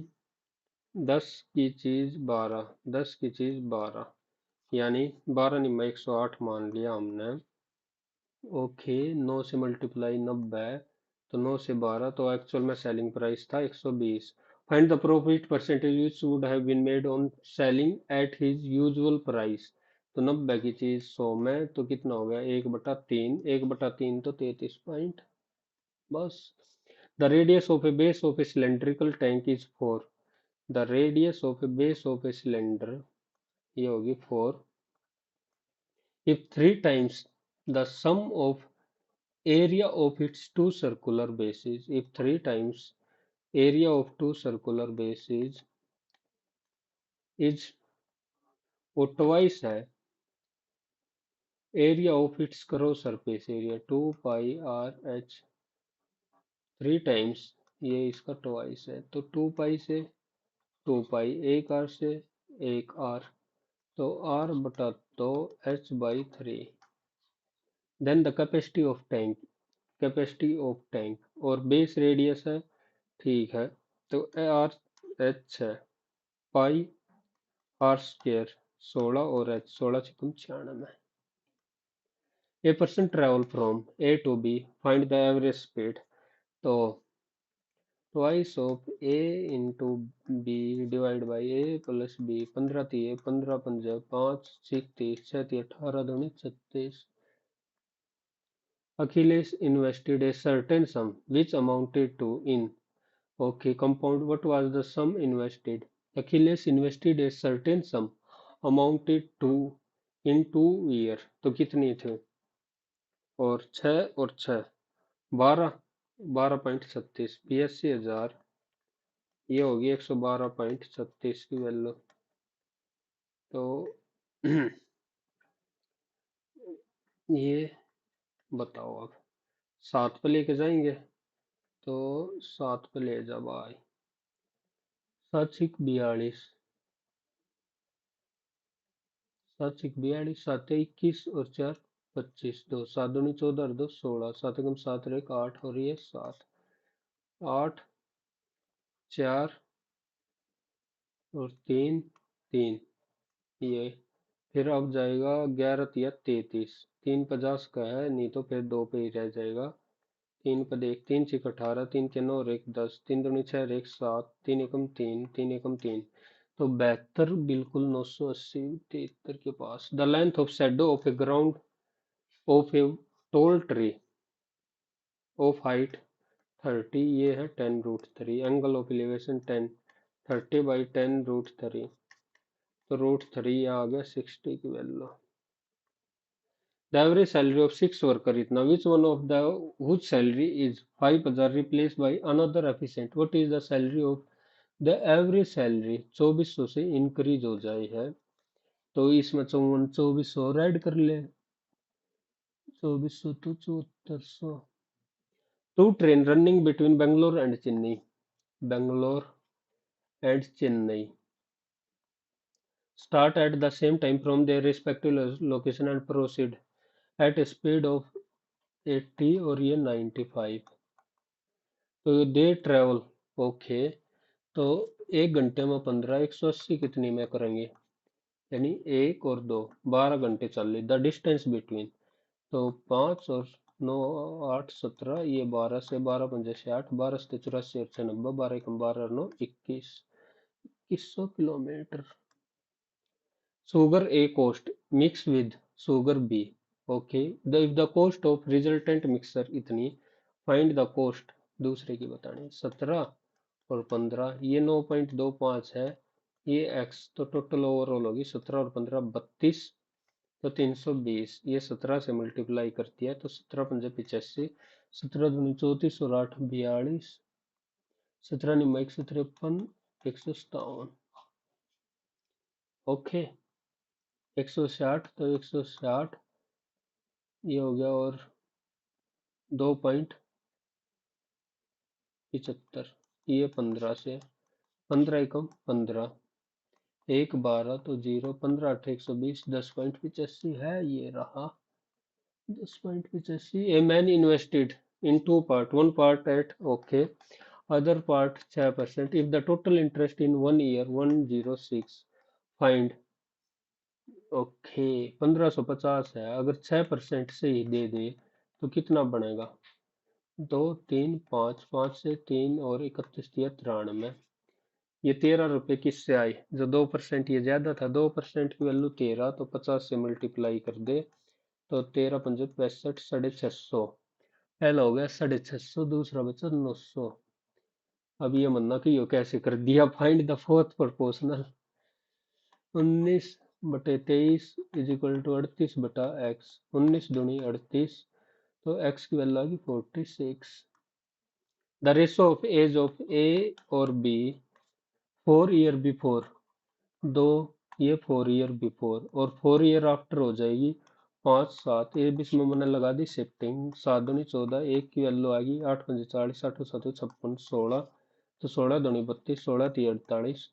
10 की चीज 12, 10 की चीज 12, यानी 12 नहीं, मैं 108 मान लिया हमने। ओके, 9 से मल्टीप्लाई 90, तो 9 से 12, तो एक्चुअल में सेलिंग प्राइस था 120। Find the profit percentage which would have been made on selling at his usual price. तो 90 की चीज 100 में, तो कितना हो गया 1/3, 1/3 तो 33 पॉइंट, बस। The radius of A base of A cylindrical tank is 4। The radius of A base of a cylinder, ये होगी 4, if 3 times the sum of area of its two circular bases, if 3 times area of two circular bases is, वो twice है area of its cross surface area 2 pi r h, 3 times, ये इसका twice है, तो 2 pi से 2 pi, एक r से एक r, तो r बटा 2 h/3। Then the capacity of tank, capacity of tank, और बेस रेडियस है, ठीक है, तो आर एच है, पाई आर स्क्वायर 16 और H 16×96। A person travel from A to B, find the average speed. तो twice of A into B divide by A plus B, 15 3 15 5 5 6 30 6 18 दूनी 36। Achilles invested a certain sum which amounted to in, okay, compound, what was the sum invested? Achilles invested a certain sum amounted to in 2 year, तो कितनी थे, और 6 12, 12.36, 82,000, ये होगी 112.36 की वैल्यू। तो ये बताओ अब, 7 पे लेके जाएंगे, तो 7 पे ले जा भाई, 7×42, 7×42, 7×21 और 4×25, 2 7 दूनी 14 और 2 16, 7×7 एक 8, और ये 7, 8 4 और 3 3, ये फिर अब जाएगा 11×3 = 33, 3 50 का है, नहीं तो फिर 2 पे ही रह जाएगा। 3 पर एक, 3×6 = 18, 3×9 और 1 10, 3×2 = 6 और 1 7, 3×1 = 3, 3×1 = 3, तो 72, बिल्कुल 980 73 के पास। The length of shadow of a ground of a tall tree of height 30, ये है 10√3, एंगल ऑफ एलिवेशन 10, 30/10√3, तो √3 आ गया 60 की value. The average salary of 6 worker इतना, which one of the whose salary is 5,000 replace by another efficient, what is the salary of, the average salary 2400 से इंक्रीज हो जाए है, तो इसमें 2400 ऐड कर ले, 2400 तो 7400। Two train running between Bangalore and Chennai, Bangalore and Chennai start at the same time from their respective location and proceed at a speed of 80 और ये 95, तो दे ट्रेवल, ओके, तो 1 घंटे में 15, 180 कितनी में करेंगे, यानी 1 और 2 12 घंटे चल रही, द डिस्टेंस बिटवीन, तो 5 और 9 8 17, ये 12 से 12 पंजे 60, 12 से 84 और 96, 12 एकम 12 9 21, 2100 kilometre. Sugar A cost mix with sugar B. Okay. If the cost of resultant mixture इतनी, find the cost दूसरे की बतानी। 17 और 15, ये 9.25 है, ये x, तो टोटल ओवरऑल होगी 17 और 15 32, तो 320, ये 17 से मल्टीप्लाई करती है तो 17 पंजे 85, 17 दूनी 34 और 8 42, 17 निम्मा 153, 157। ओके, 160, तो 160 ये हो गया, और 2.75, ये 15 से, 15 एकम 15, 1 12, तो 0, 15 8 120, 10.85 है, ये रहा 10.85। A man invested in two part, one part at okay, other part 6%, if the total interest in 1 year 106, find. Okay, 1550 है, अगर 6% से ही दे दे तो कितना बनेगा? 2 3 5, 5 से 3 और 31 तिया 93, ये 13 रुपए किससे आई? जो 2%, ये ज्यादा था, 2% की वैल्यू 13, तो 50 से मल्टीप्लाई कर दे तो 13 पंजे 65, 650, पहला हो गया 650, दूसरा बचा 900। अब ये मन्ना कि यो कैसे कर दिया, find the fourth proportional. 19/23 is equal to 38/x, 19 दूनी 38, तो x की वैल्यू आ गई 46। The ratio of age of A और बी 4 ईयर बिफोर, दो, ये 4 ईयर बिफोर और 4 ईयर आफ्टर हो जाएगी 5 7, ये भी इसमें मैंने लगा दी शिफ्टिंग, 7 दूनी 14, एक की वैल्यू आ गई 8 पंजे 40, 8 7 56, 16, तो 16 दूनी 32, 16 3 48,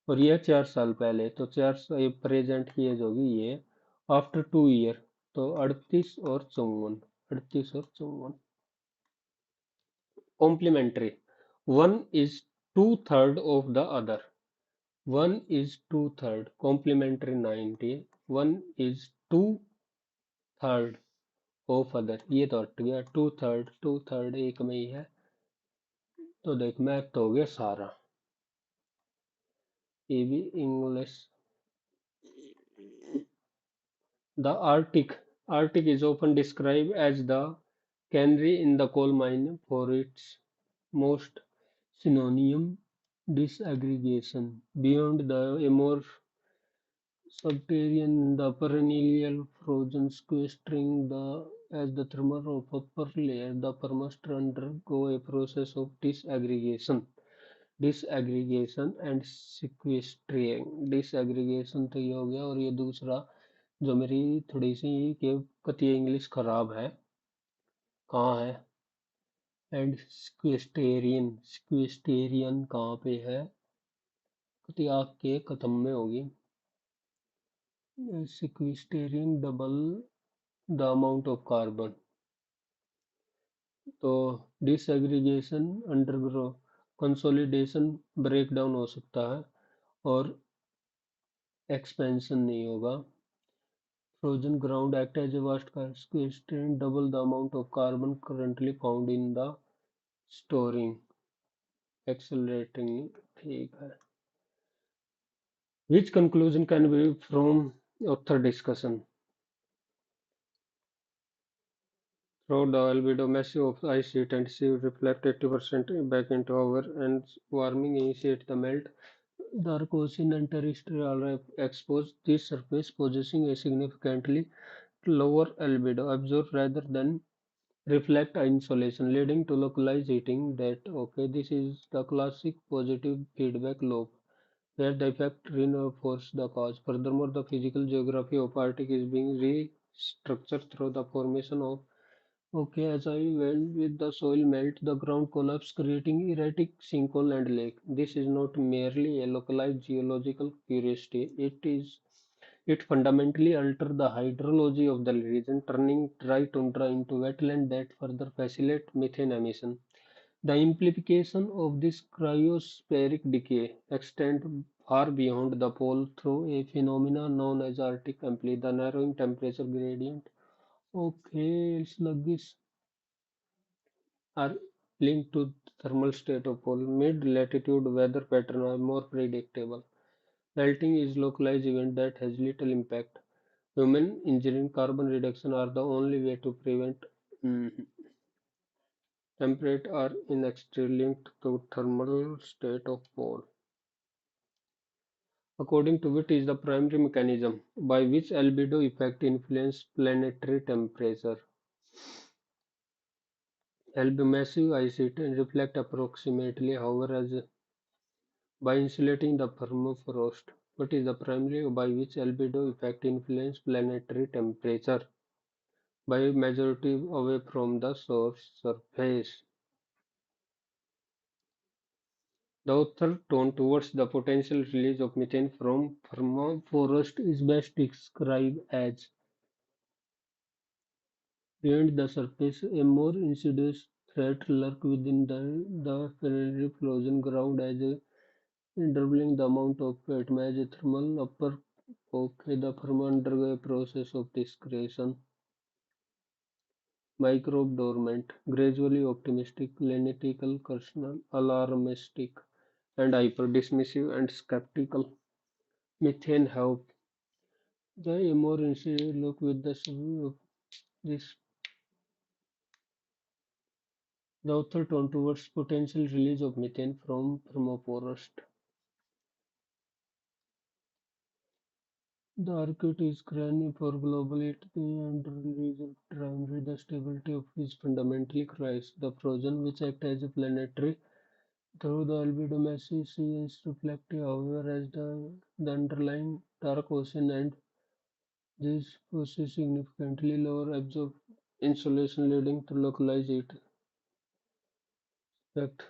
और ये 4 साल पहले, तो 4 प्रेजेंट की एज होगी ये, आफ्टर 2 ईयर, तो 38 और 54, 38 और 54। Complementary, one is two third of the other, one is two third, complementary 90, one is two third of other, ये तो हट गया, टू थर्ड, टू थर्ड एक में ही है, तो देख मैथ तो हो गया सारा, ये भी English. The Arctic is often described as the canary in the coal mine for its most synonym disaggregation. Beyond the immense subterranean, the perennial frozen sequestering as the thermal of upper layer, the permafrost undergo a process of disaggregation and sequestering। disaggregation तो ये हो गया, और ये दूसरा जो मेरी थोड़ी सी के कती इंग्लिश खराब है, कहाँ है, एंड स्क्वेस्टेरियन, स्क्वेस्टेरियन कहाँ पे है, कती आग के खत्म में होगी, sequestration double the amount of carbon, तो disaggregation undergo consolidation break down हो सकता है और एक्सपेंशन नहीं होगा। Frozen ground act as a vast sequestrant, double the amount of carbon currently found in the storing, accelerating। ठीक है, which conclusion can be from author discussion? Through the albedo massive of ice sheet and sea reflect 80% back into our, and warming initiate the melt. The ocean and terrestrial are exposed. This surface possessing a significantly lower albedo absorb rather than reflect insolation, leading to localized heating. That okay, this is the classic positive feedback loop where the effect reinforces the cause. Furthermore, the physical geography of Arctic is being restructured through the formation of okay, as I went with the soil melt, the ground collapse, creating erratic sinkhole and lake. This is not merely a localized geological curiosity. It fundamentally alters the hydrology of the region, turning dry tundra into wetland that further facilitate methane emission. The implication of this cryospheric decay extend far beyond the pole through a phenomenon known as Arctic ampli, the narrowing temperature gradient Okay, sluggish are linked to thermal state of pole. Mid-latitude weather pattern are more predictable. Melting is localized event that has little impact. Human engineering carbon reduction are the only way to prevent mm, temperate or inextricably linked to thermal state of pole. According to Witt is the primary mechanism by which albedo effect influence planetary temperature. Massive ice sheet reflect approximately, however, as by insulating the permafrost. What is the primary by which albedo effect influence planetary temperature by majority away from the source surface. The author tone towards the potential release of methane from permafrost is best described as beyond the surface, a more insidious threat lurks within the planetary frozen ground as doubling the amount of atm as a thermal upper okay, the perma undergo a process of discretion. Microbe dormant, gradually optimistic, lenitical, personal, alarmistic, and hyper-dismissive and skeptical. Methane have the more insidious look with the this the author turned towards potential release of methane from permafrost. The Arctic is crucial for global heat and release of primary the stability of is fundamentally crisis. The frozen which act as a planetary through the albedo massive sea is reflective, however, as the underlying dark ocean and these possess significantly lower absorb insulation leading to localized heat effect.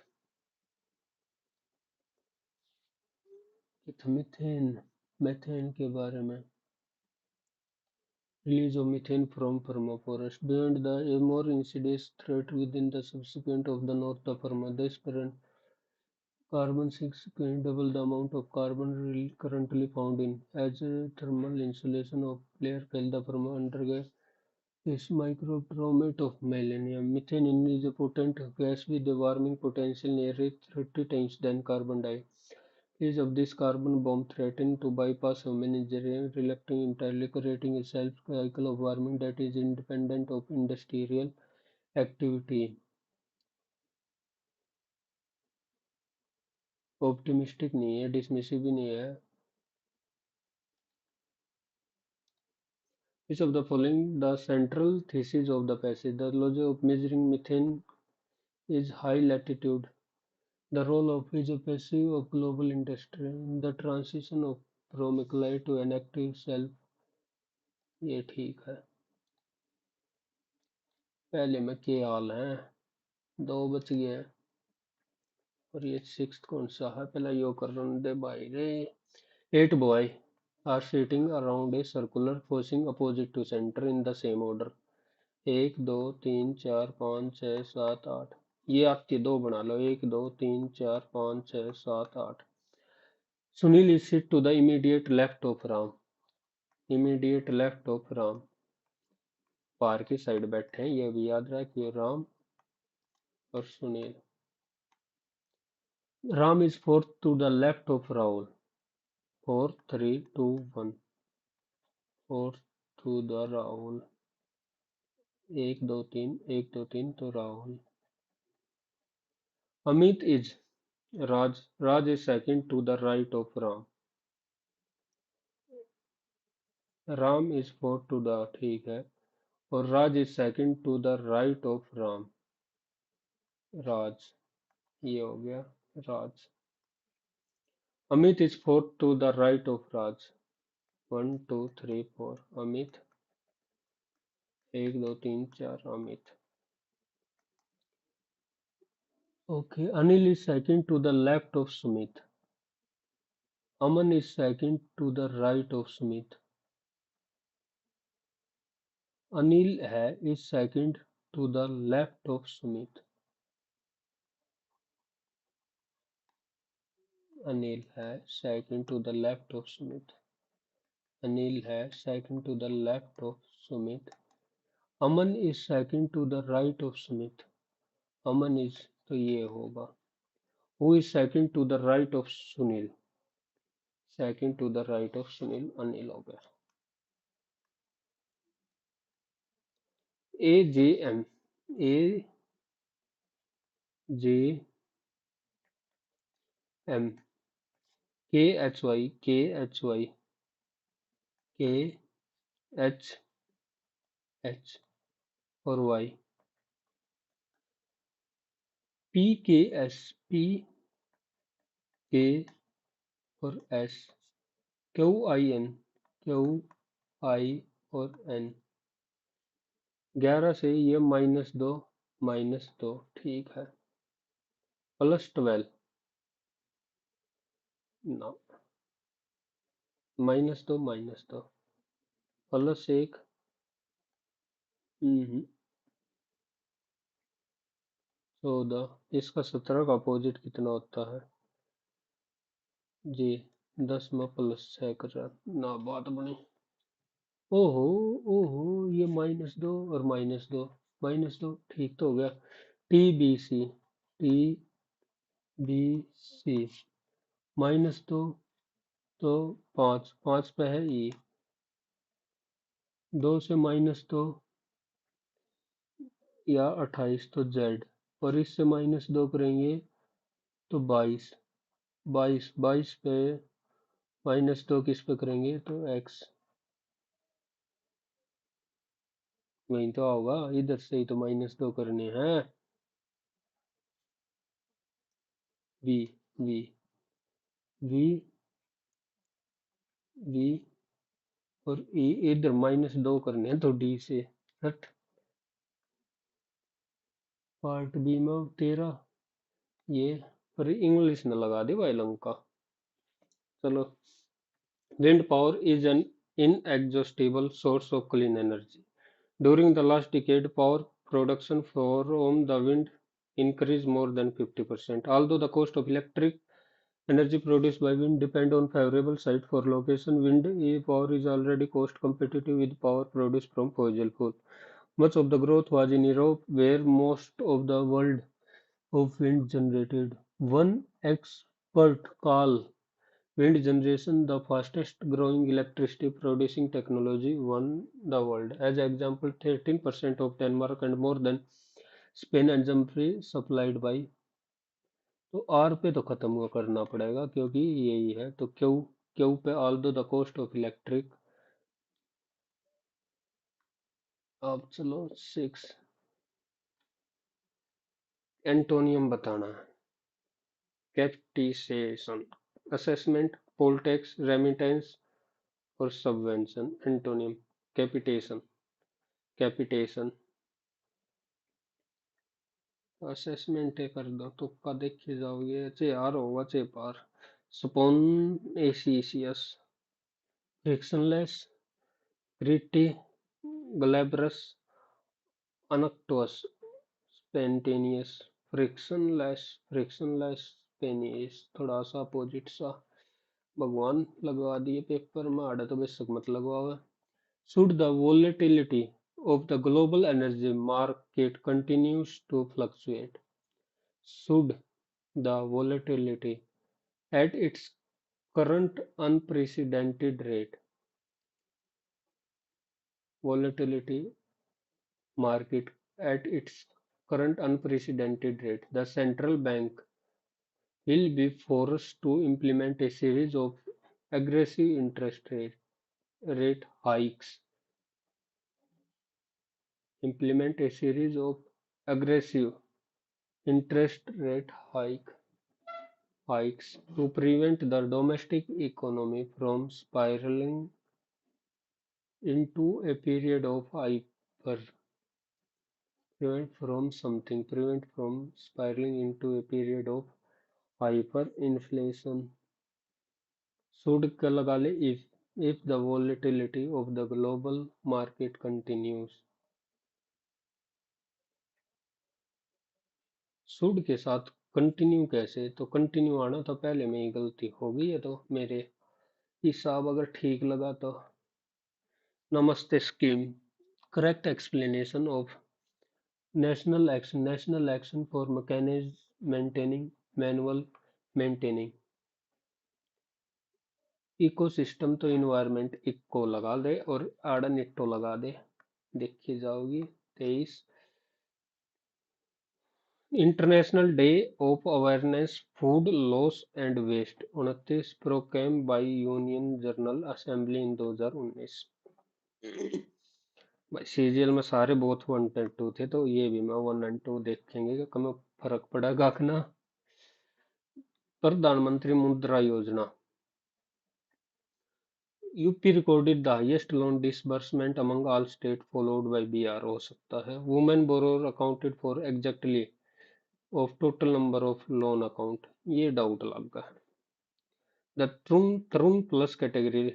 Methane methane के बारे में release of methane from permafrost beyond the a more insidious threat within the subsequent of the north the perma this carbon 6 can double the amount of carbon currently found in as a thermal insulation of layer fell the perma undergo is microtromate of millennium. Methane is a potent gas with a warming potential nearly 30 times than carbon dioxide. Is of this carbon bomb threatened to bypass human engineering, reluctant entirely creating a self-cycle of warming that is independent of industrial activity. Optimistic नहीं है, dismissive भी नहीं है. Which of the following the central thesis of the passage? The logic of measuring methane is high latitude. The role of is a passive of global industry. The transition of from eclide to an active self. ये ठीक है. पहले में के हाल है. दो बच गए हैं. और ये सिक्स्थ कौन सा है पहला यो कर दे भाई रे. 8 boy are sitting around a circular facing opposite to center in the same order. एक दो तीन चार पाँच छः सात आठ. ये आपके दो बना लो. एक दो तीन चार पाँच छः सात आठ. Sunil is sit to the immediate left of Ram. Immediate left of Ram. पार की साइड बैठे हैं ये भी याद रखिए. राम और Sunil. Ram is fourth to the left of Rahul. 4 3 2 1. Fourth to the Rahul. एक दो तीन तो Rahul. Amit is Raj. Raj is second to the right of Ram. Ram is fourth to the ठीक है. और राज is second to the right of Ram. राज ये हो गया. राज. Amit is fourth to the right of Raj. 1 2 3 4. Amit. एक दो तीन चार. Amit. Okay. Anil is second to the left of Sumit. Aman is second to the right of Sumit. Anil है is second to the left of Sumit. Anil है second to the left of Sumit. Anil है second to the left of Sumit. Aman is second to the right of Smith. Aman is, तो ये होगा। Who is second to the right of Sunil. Second to the right of Sunil Anil हो गया। A J M, A J M, K H Y, K H H और Y, P K S, P K और S, Q I N, Q I और एन। 11 से ये -2, ठीक है। +12 ना, -2, +1, 14। इसका 17 का अपोजिट कितना होता है जी? 10 में +6 कर रहा ना, बात बनी। ओहो, ओहो, ये -2 और -2, ठीक तो हो गया। T B C, T B C, -2 तो 5 पे है ई, 2 से -2 या 28 तो जेड, और इससे -2 करेंगे तो 22, 22 पे -2 किस पे करेंगे तो एक्स। वही तो होगा, इधर से ही तो -2 करने हैं। वी, वी, वी, वी और ई, इधर -2 करने हैं तो डी से हट। पार्ट बी में 13, ये पर इंग्लिश न लगा दे भाई लंका। चलो, wind power is an inexhaustible source of clean energy. During the last decade, power production from the wind increased more than 50%. Although the cost of electric energy produced by wind depend on favorable site for location, wind power is already cost competitive with power produced from fossil fuel. Much of the growth was in Europe, where most of the world of wind generated. One expert call wind generation the fastest growing electricity producing technology in the world. As example, 13% of Denmark and more than Spain and Germany supplied by। तो आर पे तो खत्म हुआ करना पड़ेगा क्योंकि यही है, तो Q, Q pay although the cost of electric. अब चलो 6, एंटोनियम बताना है। Capitation, assessment, poll tax, remittance और subvention. Antonym, capitation, capitation. Assessment कर दो, तुक्का देखे जाओगे, चे आर होगा चे पार। Saponaceous, frictionless, gritty, glabrous, unctuous, spontaneous. Frictionless, frictionless, saponaceous, थोड़ा सा अपोजिट सा। भगवान लगवा दिए पेपर में, आड़ा तो बेशक मत लगवाओ। Should the volatility of the global energy market continues to fluctuate? Should the volatility at its current unprecedented rate, volatility market at its current unprecedented rate, the central bank will be forced to implement a series of aggressive rate hikes. Implement a series of aggressive interest rate hikes to prevent the domestic economy from spiraling into a period of hyper prevent from spiraling into a period of hyperinflation. Should का लगा ले if the volatility of the global market continues। Should के साथ कंटिन्यू कैसे, तो कंटिन्यू आना तो पहले में ही गलती हो गई है, तो मेरे हिसाब अगर ठीक लगा तो। नमस्ते scheme, Correct explanation of national action for mechanism maintaining manual maintaining ecosystem तो इन्वायरमेंट इको लगा दे और आड़न इट्टो लगा दे, देखी जाओगी। 23 international day of awareness food loss and waste 29 proclaim by union general assembly in 2019। भाई सीरियल में सारे बहुत 1 और 2 थे, तो ये भी मैं 1 और 2 देखेंगे कि कम फर्क पड़ेगा कि ना। प्रधानमंत्री मुद्रा योजना, UP recorded the highest loan disbursement among all state followed by Bihar हो सकता है। Women borrower accounted for exactly of total number of loan account, ये डाउट लगा। The Tarun plus category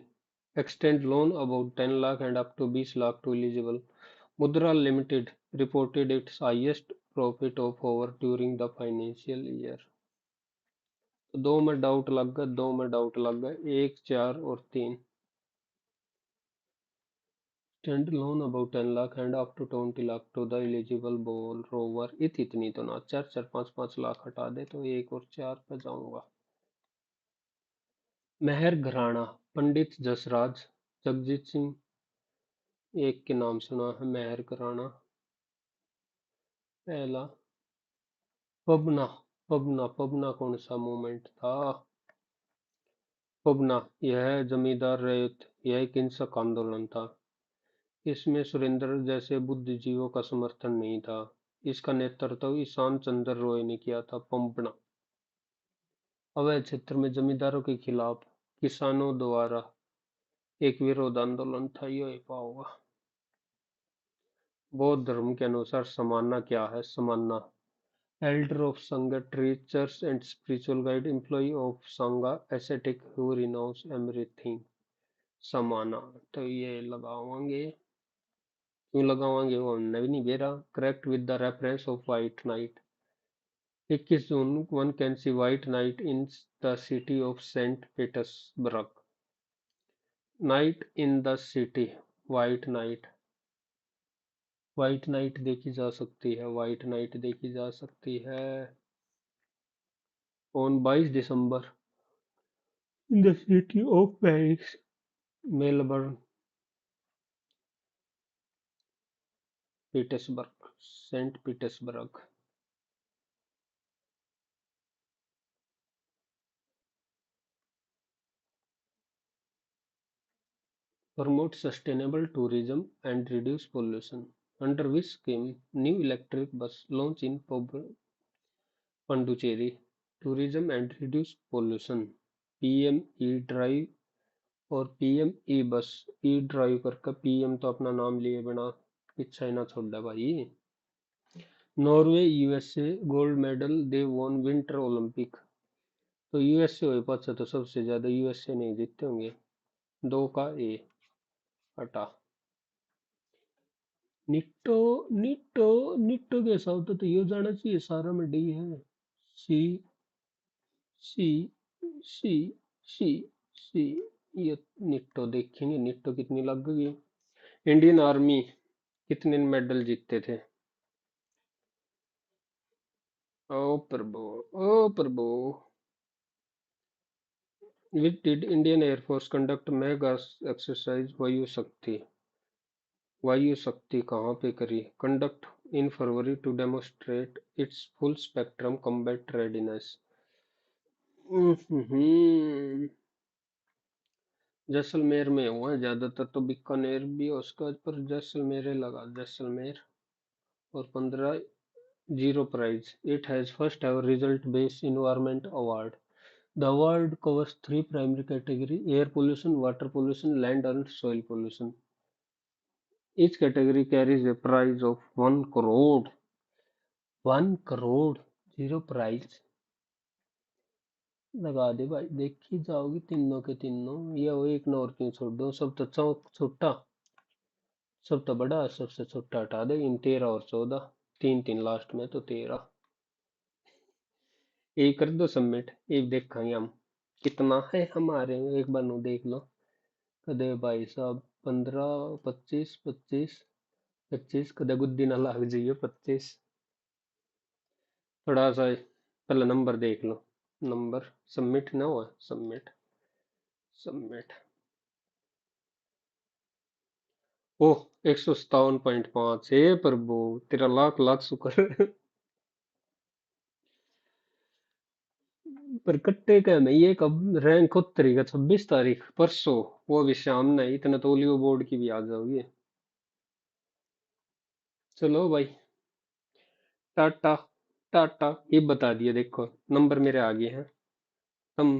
extend loan about 10 lakh and up to 20 lakh to eligible. Mudra Limited reported its highest profit of over during the financial year. तो दो में डाउट लग गया, दो में डाउट लग गया, 1, 4 और 3। Extend loan about 10 lakh and up to 20 lakh to the eligible borrower। इतनी तो ना, 4, 4, 5, 5 लाख हटा दे तो 1 और 4 पे जाऊंगा। मेहर घराना, पंडित जसराज जगजीत सिंह एक के नाम सुना है, मेहर घराना। पहला पबना, पबना पबना कौन सा मूवमेंट था? पबना, यह जमींदार रहित, यह एक हिंसक आंदोलन था। इसमें सुरेंद्र जैसे बुद्धिजीवियों का समर्थन नहीं था। इसका नेतृत्व ईशान चंद्र रॉय ने किया था। पबना अवैध क्षेत्र में जमींदारों के खिलाफ किसानों द्वारा एक विरोध आंदोलन था। ये होगा। बौद्ध धर्म के अनुसार समाना क्या है? समाना elder of Sangha, teachers and spiritual guide, employee of Sangha, ascetic who renounce everything। समाना, तो ये लगावांगे, क्यों लगावांगे वो हमने भी नहीं बेरा। Correct with the reference of white night. 21 June one can see white night in the city of Saint Petersburg. Night in the city, white night, white night देखी जा सकती है, व्हाइट नाइट देखी जा सकती है। On 22 December in the city of Paris, Melbourne, Petersburg, Saint Petersburg। Promote sustainable tourism and reduce pollution, under which scheme new electric bus launch in Pondicherry। Tourism and reduce pollution, PM E drive और पीएम ई बस। ई ड्राइव करके पीएम तो अपना नाम लिए बिना पीछा ही ना छोड़ा भाई। Norway USA gold medal they won winter Olympic, तो यूएसए हो पाचा तो सबसे ज्यादा यूएसए नहीं जीतते होंगे। 2 का ए हटा। निट्टो, निट्टो, निट्टो के हिसाब से तो ये जाना चाहिए, सारा में डी है। सी, सी, सी, सी, सी, ये निट्टो देखेंगे, निट्टो कितनी लग गई। इंडियन आर्मी कितने मेडल जीतते थे? ओ प्रभु, ओ प्रभु। Which did Indian air force conduct mega exercise Vayu Shakti? Vayu Shakti कहाँ पे करी? Conduct in February to demonstrate its full spectrum combat readiness. Jaisalmer में हुआ है ज्यादातर, तो बीकानेर भी है उसका, पर जैसलमेर लगा, जैसलमेर। और 15 zero prize. It has first ever result based environment award. The award covers 3 primary categories: air pollution, water pollution, land and soil pollution. Each category carries a prize of 1 crore। 1 crore, zero prize लगा दे भाई, देखी जाओगी तीनों के तीनों। ये वो एक न और क्यों छोड़ दो, सब तो छोटा, सब तो बड़ा, सबसे छोटा हटा दे। इन 13 और 14, 3 3 लास्ट में तो 13। ये कर दो सबमिट, ये देखेंगे हम कितना है हमारे में। एक बार नु देख लो कदे भाई साहब। 15, 25, 25, 25 कदा गुद्दी ना लाग जाइए 25। थोड़ा सा पहले नंबर देख लो। नंबर सबमिट ना हुआ, सबमिट सबमिट। ओह 157.5। हे प्रभु, तेरा लाख लाख शुक्र। पर कट्टे का में ये कब रैंक उतरेगा? 26 तारीख, परसों। वो भी शाम नहीं, इतना तो ओलियो बोर्ड की भी आ जाओगी। चलो भाई, टाटा। टाटा ये बता दिया, देखो नंबर मेरे आगे हैं। हम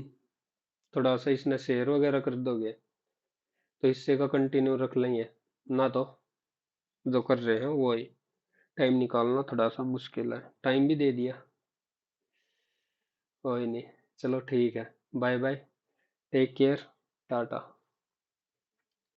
थोड़ा सा इसने शेयर वगैरह कर दोगे तो इससे का कंटिन्यू रख लेंगे, ना तो जो कर रहे हैं वो ही। टाइम निकालना थोड़ा सा मुश्किल है, टाइम भी दे दिया। कोई नहीं, चलो ठीक है। Bye bye, take care, Tata.